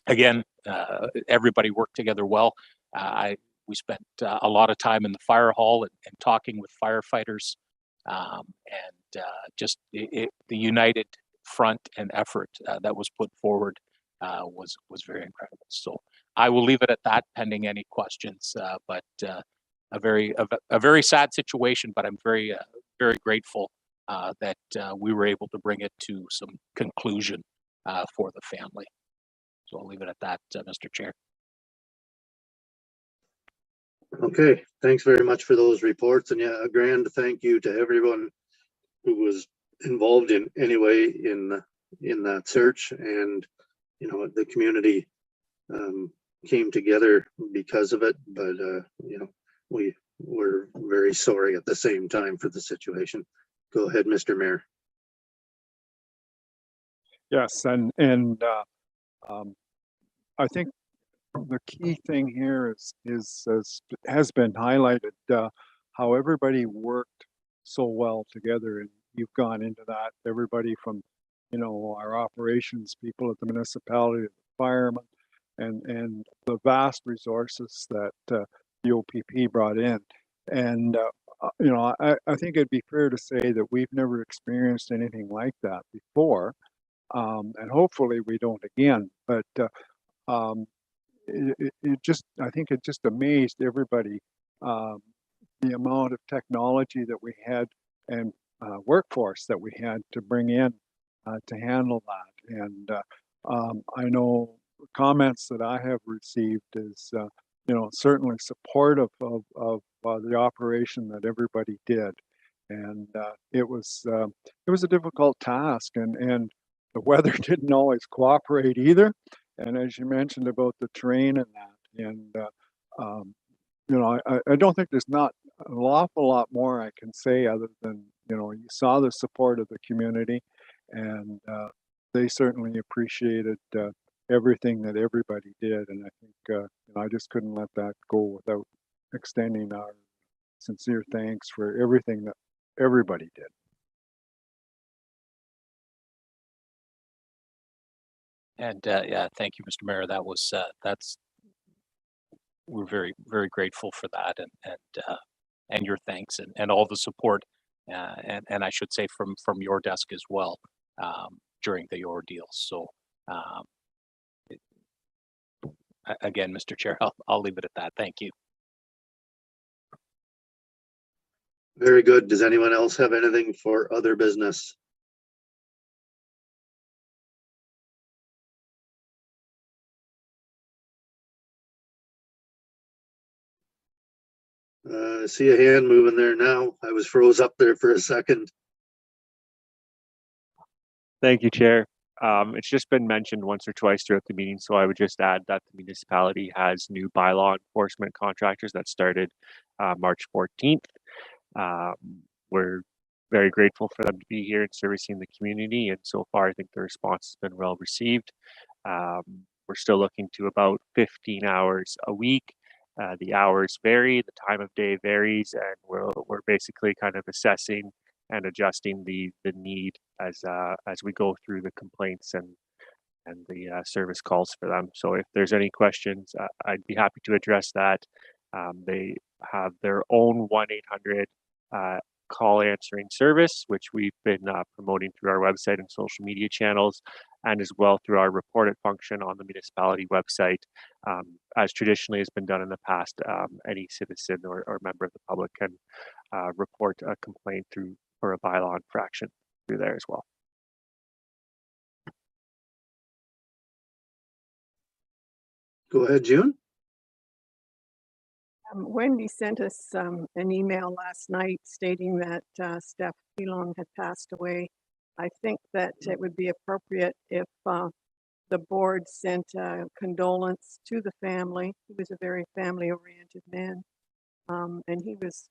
again, everybody worked together well. We spent a lot of time in the fire hall and talking with firefighters, and just the united front and effort that was put forward was very incredible. So I will leave it at that, pending any questions. But a very sad situation, but I'm very grateful that we were able to bring it to some conclusion for the family. So I'll leave it at that, Mr. Chair. Okay, thanks very much for those reports, and yeah, a grand thank you to everyone who was involved in any way in that search. And you know, the community came together because of it, but you know, we were very sorry at the same time for the situation. Go ahead, Mr. Mayor. Yes, and I think the key thing here is has been highlighted, how everybody worked so well together, and you've gone into that. Everybody from, you know, our operations people at the municipality, the firemen, and the vast resources that the OPP brought in. And you know, I think it'd be fair to say that we've never experienced anything like that before, and hopefully we don't again. But it just, I think it just amazed everybody, the amount of technology that we had and workforce that we had to bring in to handle that. And I know comments that I have received is, you know, certainly supportive of the operation that everybody did. And it was a difficult task, and the weather didn't always cooperate either. And as you mentioned about the terrain and that, and you know, I don't think there's not an awful lot more I can say other than, you know, you saw the support of the community, and they certainly appreciated everything that everybody did. And I think you know, I just couldn't let that go without extending our sincere thanks for everything that everybody did. And yeah, thank you, Mr. Mayor. That was we're very grateful for that, and your thanks and all the support, and I should say from your desk as well during the ordeal. So again, Mr. Chair, I'll leave it at that. Thank you. Very good. Does anyone else have anything for other business? I see a hand moving there now. I was froze up there for a second. Thank you, Chair. It's just been mentioned once or twice throughout the meeting, so I would just add that the municipality has new bylaw enforcement contractors that started March 14th. We're very grateful for them to be here and servicing the community, and so far I think the response has been well received. We're still looking to about 15 hours a week. The hours vary, the time of day varies, and we're basically kind of assessing and adjusting the need as we go through the complaints and the service calls for them. So if there's any questions, I'd be happy to address that. They have their own 1-800 call answering service, which we've been promoting through our website and social media channels, and as well through our report it function on the municipality website. As traditionally has been done in the past, any citizen or member of the public can report a complaint through for a bylaw infraction through there as well. Go ahead, June. Wendy sent us an email last night stating that Steph Lyon had passed away. I think that it would be appropriate if the board sent a condolence to the family. He was a very family-oriented man, and he was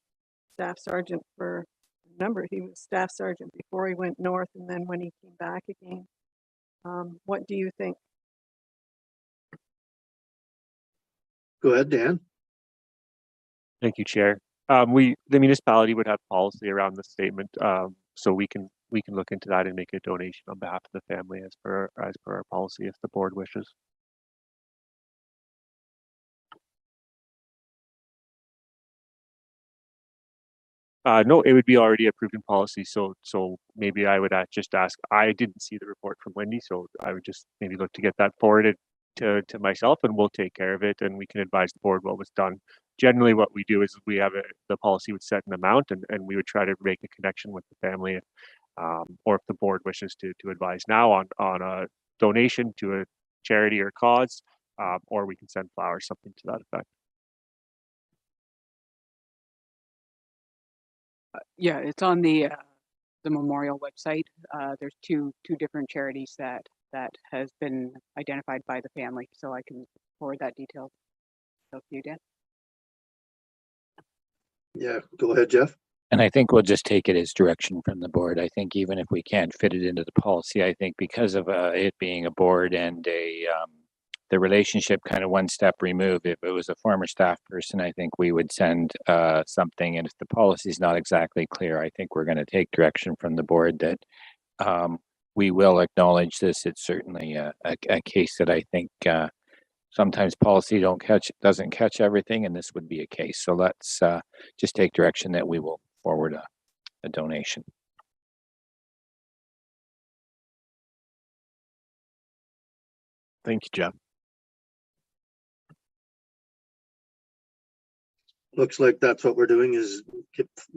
staff sergeant for a number. He was staff sergeant before he went north, and then when he came back again. What do you think? Go ahead, Dan. Thank you, Chair. The municipality would have policy around the statement, so we can look into that and make a donation on behalf of the family as per our policy if the board wishes. No, it would be already approved in policy. So maybe I would just ask. I didn't see the report from Wendy, so I would just maybe look to get that forwarded to myself, and we'll take care of it, and we can advise the board what was done. Generally, what we do is we have the policy would set an amount, and we would try to make a connection with the family, or if the board wishes to advise now on a donation to a charity or cause, or we can send flowers, something to that effect. Yeah, it's on the memorial website. There's two different charities that has been identified by the family, so I can forward that detail to you, Dan. Yeah, go ahead, Jeff. And I think we'll just take it as direction from the board. I think even if we can't fit it into the policy, I think because of it being a board and the relationship kind of one step removed, if it was a former staff person, I think we would send something. And if the policy is not exactly clear, I think we're going to take direction from the board that we will acknowledge this. It's certainly a case that I think sometimes policy doesn't catch everything, and this would be a case. So let's just take direction that we will forward a donation. Thank you, Jeff. Looks like that's what we're doing, is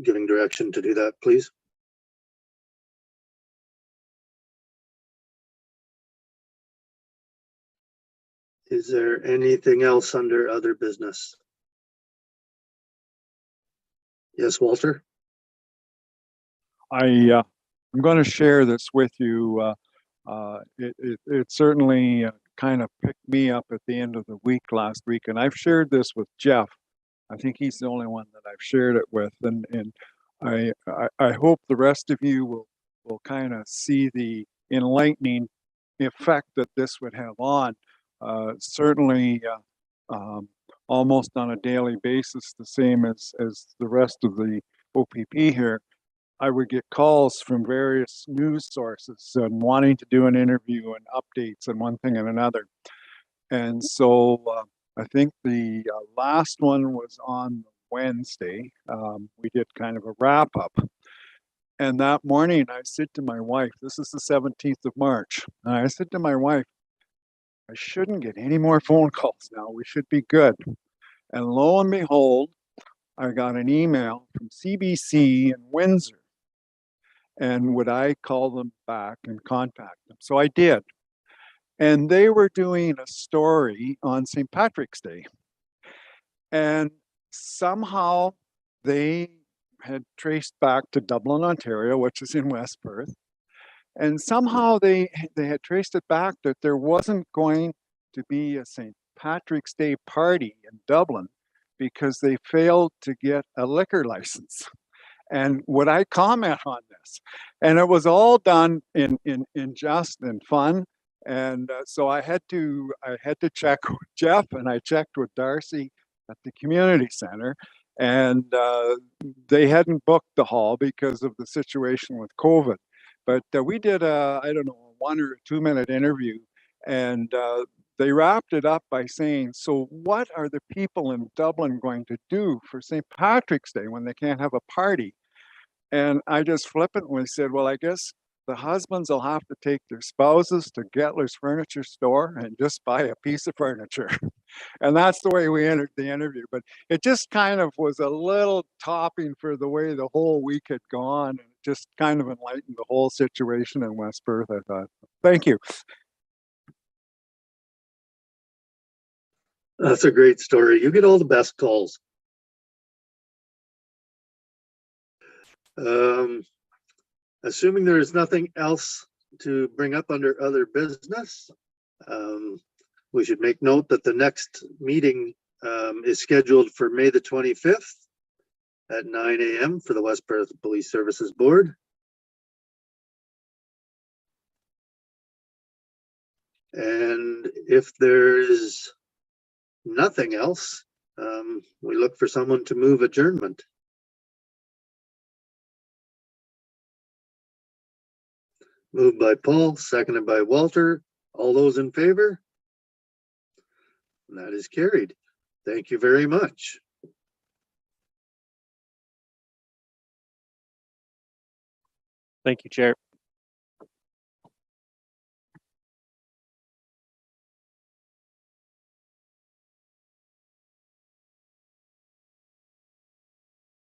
giving direction to do that, please. Is there anything else under other business? Yes, Walter? I'm going to share this with you. It certainly kind of picked me up at the end of the week last week, and I've shared this with Jeff. I think he's the only one that I've shared it with, and I hope the rest of you will kind of see the enlightening effect that this would have on. Certainly, almost on a daily basis, the same as the rest of the OPP here, I would get calls from various news sources and wanting to do an interview and updates and one thing and another. And so I think the last one was on Wednesday. We did kind of a wrap up. And that morning I said to my wife, this is the 17th of March. And I said to my wife, I shouldn't get any more phone calls now. We should be good. And lo and behold, I got an email from CBC in Windsor. And would I call them back and contact them? So I did. And they were doing a story on St. Patrick's Day. And somehow they had traced back to Dublin, Ontario, which is in West Perth. And somehow they had traced it back that there wasn't going to be a St. Patrick's Day party in Dublin because they failed to get a liquor license. And would I comment on this? And it was all done in jest and fun. And so I had to check with Jeff, and I checked with Darcy at the community center, and they hadn't booked the hall because of the situation with COVID. But we did a 1 or 2 minute interview, and they wrapped it up by saying, so what are the people in Dublin going to do for St. Patrick's Day when they can't have a party? And I just flippantly said, well, I guess the husbands will have to take their spouses to Gettler's Furniture Store and just buy a piece of furniture. And that's the way we entered the interview. But it just kind of was a little topping for the way the whole week had gone. And it just kind of enlightened the whole situation in West Perth, I thought. Thank you. That's a great story. You get all the best calls. Assuming there is nothing else to bring up under other business, we should make note that the next meeting is scheduled for May the 25th at 9 a.m. for the West Perth Police Services Board. And if there's nothing else, we look for someone to move adjournment. Moved by Paul, seconded by Walter. All those in favor? That is carried. Thank you very much. Thank you, Chair.